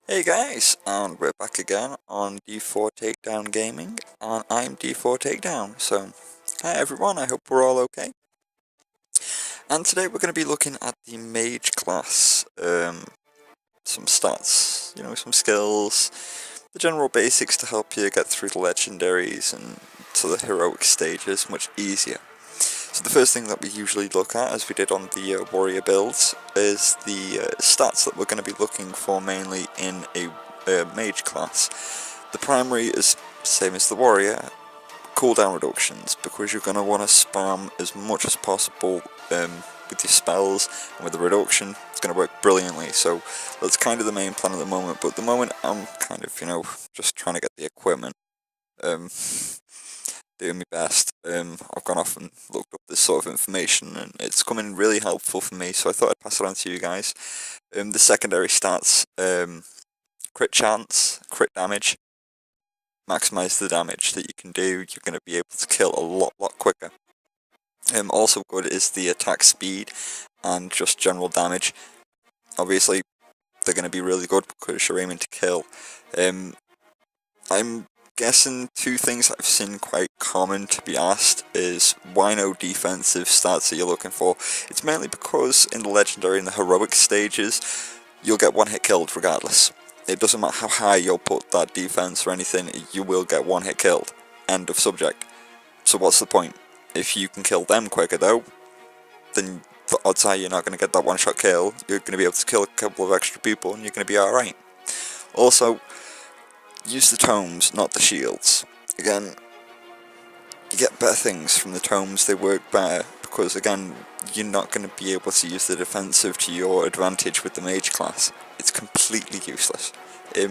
Hey guys, and we're back again on D4 Takedown Gaming, and I'm D4 Takedown. So, hi everyone, I hope we're all okay. And today we're going to be looking at the Mage class, some stats, some skills, the general basics to help you get through the legendaries and to the heroic stages much easier. So the first thing that we usually look at, as we did on the warrior builds, is the stats that we're going to be looking for mainly in a mage class. The primary is same as the warrior, cooldown reductions, because you're going to want to spam as much as possible with your spells, and with the reduction it's going to work brilliantly. So that's kind of the main plan at the moment, but at the moment I'm kind of, just trying to get the equipment. Um, Doing my best. I've gone off and looked up this sort of information, and it's coming really helpful for me, so I thought I'd pass it on to you guys. The secondary stats, crit chance, crit damage, maximize the damage that you can do. You're going to be able to kill a lot quicker. Also good is the attack speed and just general damage. Obviously, they're going to be really good because you're aiming to kill. I'm guessing two things I've seen quite common to be asked is why no defensive stats that you're looking for. It's mainly because in the legendary and the heroic stages, you'll get one hit killed regardless. It doesn't matter how high you'll put that defense or anything, you will get one hit killed. End of subject. So what's the point? If you can kill them quicker though, then the odds are you're not going to get that one shot kill. You're going to be able to kill a couple of extra people and you're going to be alright. Also, use the tomes, not the shields. Again, you get better things from the tomes, they work better, because again, you're not going to be able to use the defensive to your advantage with the mage class. It's completely useless. I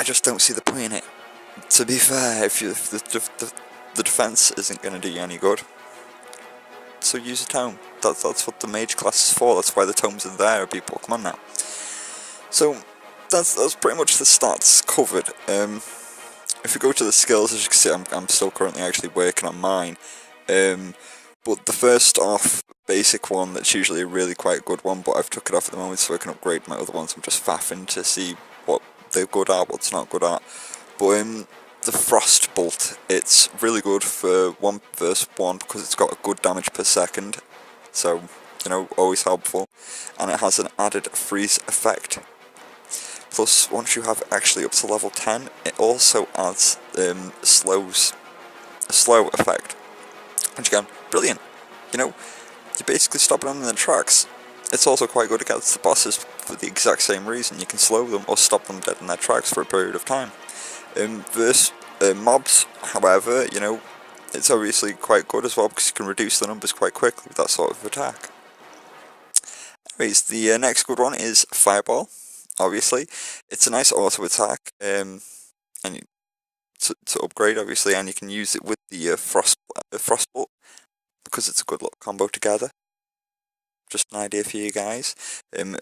just don't see the point in it. To be fair, if the defense isn't going to do you any good, so use a tome. That's what the mage class is for, that's why the tomes are there, people, come on now. So, that's pretty much the stats covered. If we go to the skills, as you can see, I'm still currently actually working on mine. But the first off, basic one, that's usually a really quite good one, but I've took it off at the moment so I can upgrade my other ones. I'm just faffing to see what they're good at, what's not good at. But the Frost Bolt, it's really good for 1v1 because it's got a good damage per second. So, always helpful. And it has an added freeze effect. Plus, once you have actually up to level 10, it also adds a slow effect. Which again, brilliant. You're basically stopping them in their tracks. It's also quite good against the bosses for the exact same reason. You can slow them or stop them dead in their tracks for a period of time. Versus mobs, however, it's obviously quite good as well because you can reduce the numbers quite quickly with that sort of attack. Anyways, the next good one is Fireball. Obviously, it's a nice auto attack, and to upgrade obviously, and you can use it with the Frostbolt because it's a good little combo together. Just an idea for you guys.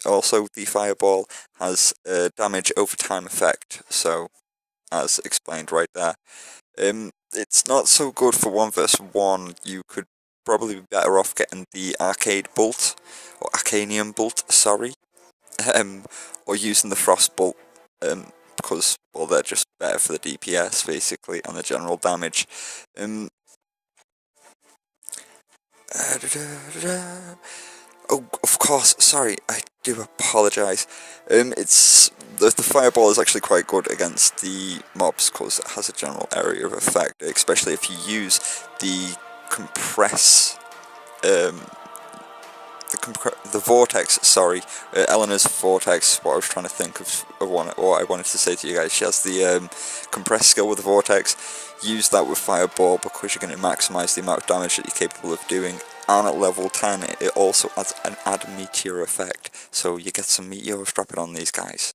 Also, the Fireball has a damage over time effect, so as explained right there. It's not so good for 1v1. You could probably be better off getting the Arcade Bolt or Arcanium Bolt, sorry. Or using the Frostbolt, because, well, they're just better for the DPS, basically, and the general damage. Oh, of course, sorry, I do apologise. It's the Fireball is actually quite good against the mobs, because it has a general area of effect, especially if you use the compress, the vortex, sorry, Eleanor's vortex, what I was trying to think of what I wanted to say to you guys. She has the compress skill with the vortex. Use that with Fireball because you're going to maximise the amount of damage that you're capable of doing. And at level 10, it also adds an add meteor effect, so you get some meteors dropping on these guys.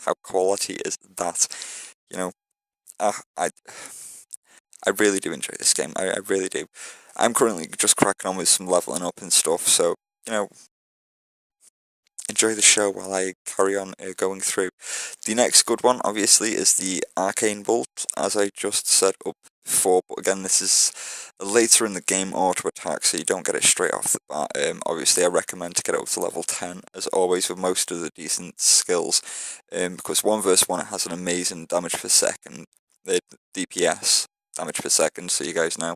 How quality is that? I really do enjoy this game. I really do. I'm currently just cracking on with some leveling up and stuff, so, enjoy the show while I carry on going through. The next good one, obviously, is the Arcane Vault, as I just set up before, but again, this is later in the game auto attack, so you don't get it straight off the bat. Obviously, I recommend to get it up to level 10, as always with most of the decent skills, because 1 versus 1 it has an amazing damage per second, DPS, damage per second, so you guys know,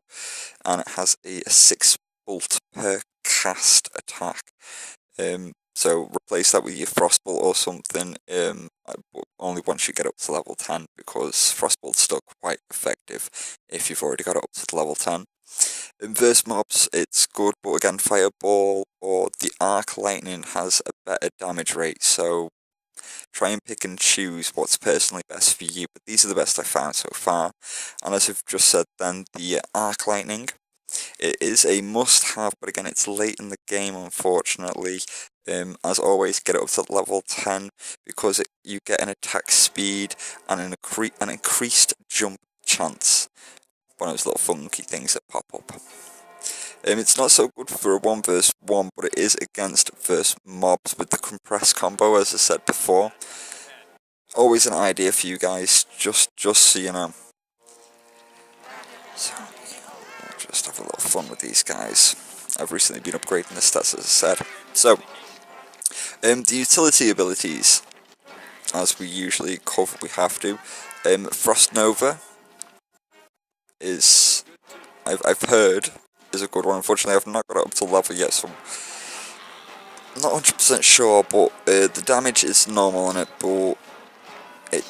and it has a 6 bolt per cast attack. So replace that with your Frostbolt or something, only once you get up to level 10, because Frostbolt's still quite effective if you've already got it up to level 10. In verse mobs, it's good, but again, Fireball or the Arc Lightning has a better damage rate, so try and pick and choose what's personally best for you, but these are the best I've found so far. And as I've just said then, the Arc Lightning, it is a must-have, but again, it's late in the game, unfortunately. As always, get it up to level 10, because you get an attack speed and an increased jump chance. One of those little funky things that pop up. It's not so good for a 1 versus 1, but it is against versus mobs with the compressed combo, as I said before. Always an idea for you guys, just so you know. So, we'll just have a little fun with these guys. I've recently been upgrading the stats, as I said. So, the utility abilities, as we usually cover, we have to. Frost Nova is, I've heard, is a good one. Unfortunately, I've not got it up to level yet, so I'm not 100% sure, but the damage is normal on it, but it...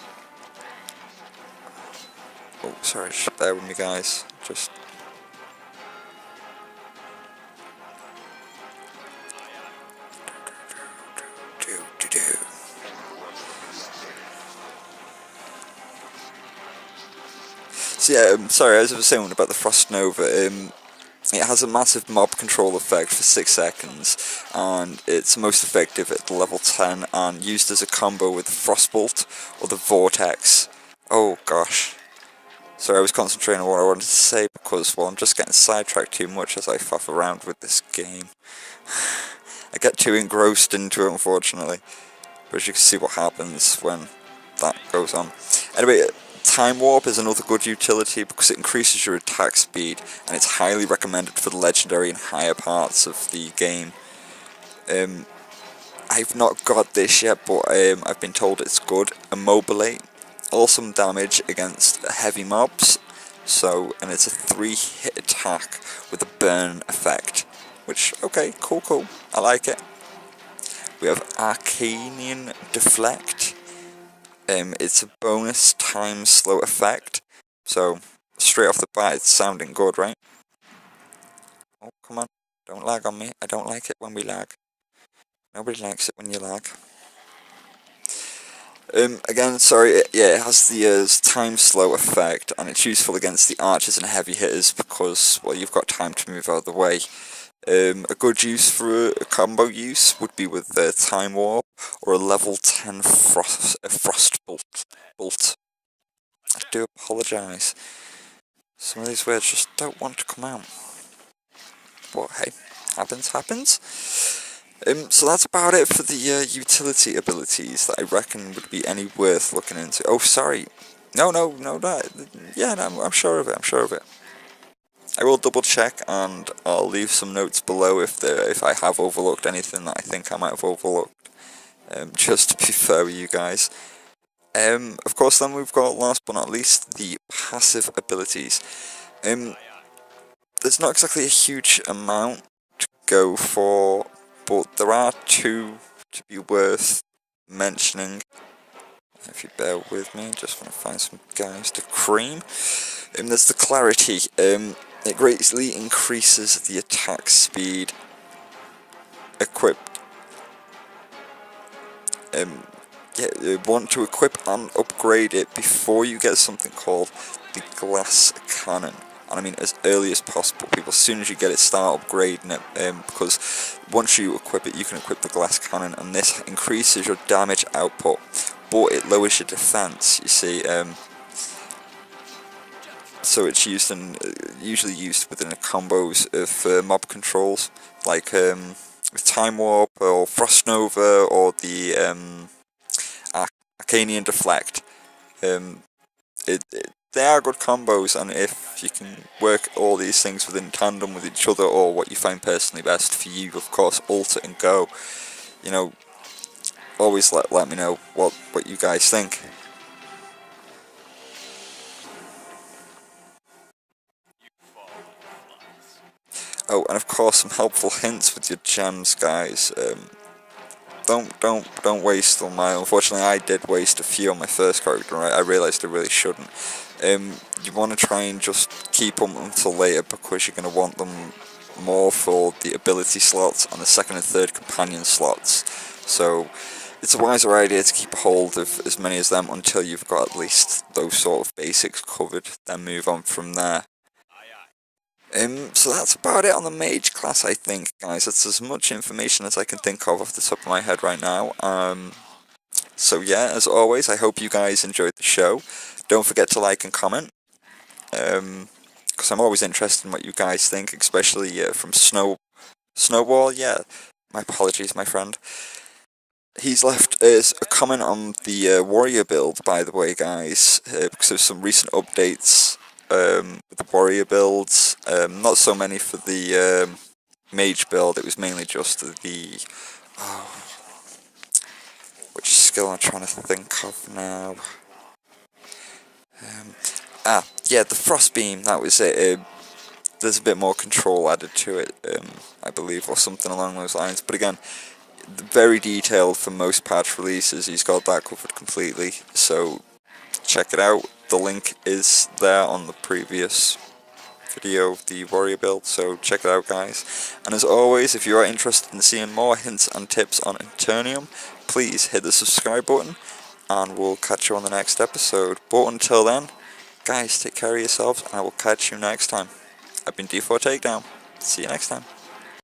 Oh, sorry, just bear with me, guys. Just... So yeah, sorry, as I was saying about the Frost Nova, it has a massive mob control effect for 6 seconds, and it's most effective at level 10, and used as a combo with the Frostbolt or the Vortex. Oh gosh. Sorry, I was concentrating on what I wanted to say, because, well, I'm just getting sidetracked too much as I faff around with this game. I get too engrossed into it, unfortunately. But as you can see what happens when that goes on. Anyway, Time Warp is another good utility because it increases your attack speed, and it's highly recommended for the legendary and higher parts of the game. I've not got this yet, but I've been told it's good. Immobilate, awesome damage against heavy mobs, and it's a 3-hit attack with a burn effect, which, okay, cool, I like it. We have Arcane Deflect. It's a bonus time slow effect, so straight off the bat it's sounding good, right? Oh, come on, don't lag on me. I don't like it when we lag. Nobody likes it when you lag. Again, sorry, it has the time slow effect, and it's useful against the archers and heavy hitters because, well, you've got time to move out of the way. A good use for a combo use would be with Time Warp or a level 10 Frostbolt. I do apologise. Some of these words just don't want to come out. But hey, happens. So that's about it for the utility abilities that I reckon would be any worth looking into. Oh, sorry. No, I'm sure of it. I will double check, and I'll leave some notes below if I have overlooked anything that I think I might have overlooked. Just to be fair with you guys. Of course, then we've got, last but not least, the passive abilities. There's not exactly a huge amount to go for, but there are 2 to be worth mentioning. If you bear with me, just want to find some guys to cream. There's the Clarity. It greatly increases the attack speed equipped. Want to equip and upgrade it before you get something called the Glass Cannon. And I mean as early as possible, people. As soon as you get it, start upgrading it, because once you equip it, you can equip the Glass Cannon, and this increases your damage output, but it lowers your defense, you see. So it's usually used within combos of mob controls, like with Time Warp or Frost Nova or the Arcane Deflect. They are good combos, and if you can work all these things within tandem with each other, or what you find personally best for you, of course, ult it and go. You know, always let me know what you guys think. Oh, and of course, some helpful hints with your gems, guys. Don't waste them. Unfortunately, I did waste a few on my first character. I realised I really shouldn't. You want to try and just keep them until later, because you're going to want them more for the ability slots and the second and third companion slots. So it's a wiser idea to keep a hold of as many as them until you've got at least those sort of basics covered, then move on from there. So that's about it on the mage class, I think, guys. That's as much information as I can think of off the top of my head right now. So yeah, as always, I hope you guys enjoyed the show. Don't forget to like and comment, because I'm always interested in what you guys think, especially from Snowball. Yeah, my apologies, my friend. He's left us a comment on the warrior build, by the way, guys, because there's some recent updates with the warrior builds. Not so many for the mage build. It was mainly just the which skill I'm trying to think of now. Yeah, the frost beam. That was it. There's a bit more control added to it, I believe, or something along those lines. But again, very detailed for most patch releases. He's got that covered completely. So check it out. The link is there on the previous video of the warrior build, so check it out, guys. And as always, if you are interested in seeing more hints and tips on Eternium, please hit the subscribe button, and we'll catch you on the next episode. But until then, guys, take care of yourselves, and I will catch you next time. I've been D4 Takedown. See you next time.